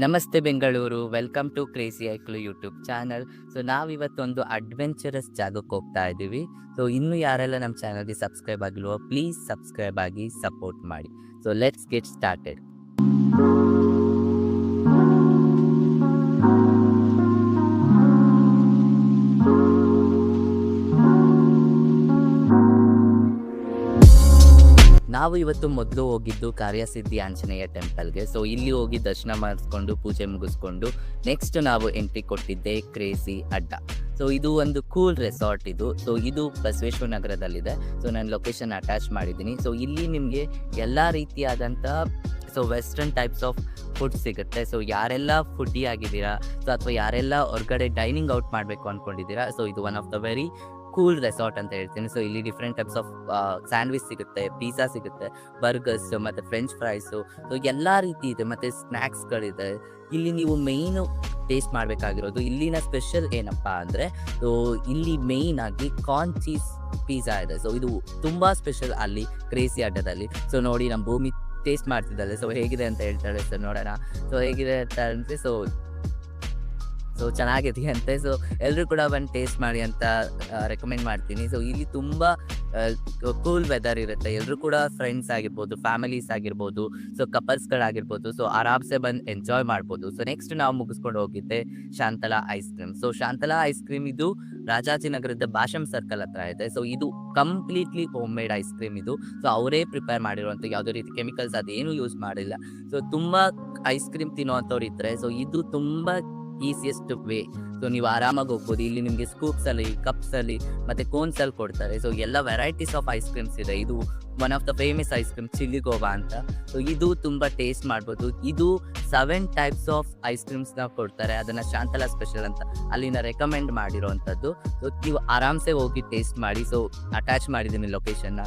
ನಮಸ್ತೆ Bengaluru. Welcome to crazy Aiklu YouTube channel. So ನಾವಿವತ್ತೊಂದು adventurous ಜಾಗಕ್ಕೆ ಹೋಗ್ತಾ ಇದ್ದೀವಿ. ಸೊ ಇನ್ನೂ ಯಾರೆಲ್ಲ ನಮ್ಮ ಚಾನಲ್ಗೆ ಸಬ್ಸ್ಕ್ರೈಬ್ ಆಗಿಲ್ವೋ ಪ್ಲೀಸ್ ಸಬ್ಸ್ಕ್ರೈಬ್ ಆಗಿ ಸಪೋರ್ಟ್ ಮಾಡಿ. So let's get started. ನಾವು ಇವತ್ತು ಮೊದಲು ಹೋಗಿದ್ದು ಕಾರ್ಯಸಿದ್ಧಿ ಆಂಜನೇಯ ಟೆಂಪಲ್ಗೆ. ಸೊ ಇಲ್ಲಿ ಹೋಗಿ ದರ್ಶನ ಮಾಡಿಸ್ಕೊಂಡು ಪೂಜೆ ಮುಗಿಸ್ಕೊಂಡು ನೆಕ್ಸ್ಟ್ ನಾವು ಎಂಟ್ರಿ ಕೊಟ್ಟಿದ್ದೆ ಕ್ರೇಜಿ ಅಡ್ಡ. ಸೊ ಇದು ಒಂದು ಕೂಲ್ ರೆಸಾರ್ಟ್ ಇದು. ಸೊ ಇದು ಬಸವೇಶ್ವರ ನಗರದಲ್ಲಿದೆ. ಸೊ ನಾನು ಲೊಕೇಶನ್ ಅಟ್ಯಾಚ್ ಮಾಡಿದ್ದೀನಿ. ಸೊ ಇಲ್ಲಿ ನಿಮಗೆ ಎಲ್ಲ ರೀತಿಯಾದಂಥ ವೆಸ್ಟರ್ನ್ ಟೈಪ್ಸ್ ಆಫ್ ಫುಡ್ ಸಿಗುತ್ತೆ. ಸೊ ಯಾರೆಲ್ಲ ಫುಡ್ಡಿ ಆಗಿದ್ದೀರಾ, ಸೊ ಅಥವಾ ಯಾರೆಲ್ಲ ಹೊರಗಡೆ ಡೈನಿಂಗ್ ಔಟ್ ಮಾಡಬೇಕು ಅಂದ್ಕೊಂಡಿದ್ದೀರಾ, ಸೊ ಇದು one of the very cool resort ಅಂತ ಹೇಳ್ತೀನಿ. ಸೊ ಇಲ್ಲಿ ಡಿಫ್ರೆಂಟ್ ಟೈಪ್ಸ್ ಆಫ್ ಸ್ಯಾಂಡ್ವಿಚ್ ಸಿಗುತ್ತೆ, ಪಿಜ್ಜಾ ಸಿಗುತ್ತೆ, ಬರ್ಗರ್ಸ್ ಮತ್ತು ಫ್ರೆಂಚ್ ಫ್ರೈಸು, ಸೊ ಎಲ್ಲ ರೀತಿ ಇದೆ. ಮತ್ತು ಸ್ನ್ಯಾಕ್ಸ್ಗಳಿದೆ. ಇಲ್ಲಿ ನೀವು ಮೇಯ್ನು ಟೇಸ್ಟ್ ಮಾಡಬೇಕಾಗಿರೋದು ಇಲ್ಲಿನ ಸ್ಪೆಷಲ್ ಏನಪ್ಪ ಅಂದರೆ, ಸೊ ಇಲ್ಲಿ ಮೇಯ್ನ್ ಆಗಿ ಕಾರ್ನ್ ಚೀಸ್ ಪಿಜ್ಜಾ ಇದೆ. ಸೊ ಇದು ತುಂಬ ಸ್ಪೆಷಲ್ ಅಲ್ಲಿ ಕ್ರೇಜಿ ಅಡ್ಡದಲ್ಲಿ. ಸೊ ನೋಡಿ ನಮ್ಮ ಭೂಮಿ ಟೇಸ್ಟ್ ಮಾಡ್ತಿದ್ದಾಳೆ. ಸೊ ಹೇಗಿದೆ ಅಂತ ಹೇಳ್ತಾಳೆ. ಸೊ ನೋಡೋಣ ಸೊ ಹೇಗಿದೆ ಅಂತ ಅಂದರೆ, ಸೊ ಚೆನ್ನಾಗಿದೆ ಅಂತೆ. ಸೊ ಎಲ್ಲರೂ ಕೂಡ ಬಂದು ಟೇಸ್ಟ್ ಮಾಡಿ ಅಂತ ರೆಕಮೆಂಡ್ ಮಾಡ್ತೀನಿ. ಸೊ ಇಲ್ಲಿ ತುಂಬ ಕೂಲ್ ವೆದರ್ ಇರುತ್ತೆ. ಎಲ್ಲರೂ ಕೂಡ ಫ್ರೆಂಡ್ಸ್ ಆಗಿರ್ಬೋದು, ಫ್ಯಾಮಿಲೀಸ್ ಆಗಿರ್ಬೋದು, ಸೊ ಕಪಲ್ಸ್ಗಳಾಗಿರ್ಬೋದು, ಸೊ ಆರಾಮ್ಸೆ ಬಂದು ಎಂಜಾಯ್ ಮಾಡ್ಬೋದು. ಸೊ ನೆಕ್ಸ್ಟ್ ನಾವು ಮುಗಿಸ್ಕೊಂಡು ಹೋಗಿದ್ದೆ Shantala ice cream. So Shantala ice cream ಇದು ರಾಜಾಜಿನಗರದ ಭಾಷಮ್ ಸರ್ಕಲ್ ಹತ್ರ ಇದೆ. ಸೊ ಇದು completely home made ice cream ಇದು. ಸೊ ಅವರೇ ಪ್ರಿಪೇರ್ ಮಾಡಿರುವಂಥ ಯಾವುದೇ ರೀತಿ ಕೆಮಿಕಲ್ಸ್ ಅದೇನು ಯೂಸ್ ಮಾಡಿಲ್ಲ. ಸೊ ತುಂಬ ಐಸ್ ಕ್ರೀಮ್ ತಿನ್ನೋವಂಥವ್ರು ಇದ್ದರೆ ಸೊ ಇದು ತುಂಬ ಈಸಿಯೆಸ್ಟ್ ವೇ. ಸೊ ನೀವು ಆರಾಮಾಗಿ ಹೋಗ್ಬೋದು. ಇಲ್ಲಿ ನಿಮಗೆ ಸ್ಕೂಪ್ಸಲ್ಲಿ, ಕಪ್ಸಲ್ಲಿ ಮತ್ತು ಕೋನ್ಸಲ್ಲಿ ಕೊಡ್ತಾರೆ. ಸೊ ಎಲ್ಲ ವೆರೈಟೀಸ್ ಆಫ್ ಐಸ್ ಕ್ರೀಮ್ಸ್ ಇದೆ. ಇದು one of the famous ice cream chilli Goa ಅಂತ. ಸೊ ಇದು ತುಂಬ ಟೇಸ್ಟ್ ಮಾಡ್ಬೋದು. ಇದು 7 ಟೈಪ್ಸ್ ಆಫ್ ಐಸ್ ಕ್ರೀಮ್ಸ್ನ ಕೊಡ್ತಾರೆ. ಅದನ್ನು ಶಾಂತಲಾ ಸ್ಪೆಷಲ್ ಅಂತ ಅಲ್ಲಿನ ರೆಕಮೆಂಡ್ ಮಾಡಿರೋವಂಥದ್ದು. ಸೊ ನೀವು ಆರಾಮ್ಸೆ ಹೋಗಿ ಟೇಸ್ಟ್ ಮಾಡಿ. ಸೊ ಅಟ್ಯಾಚ್ ಮಾಡಿದ್ದೀನಿ ಲೊಕೇಶನ್ನ.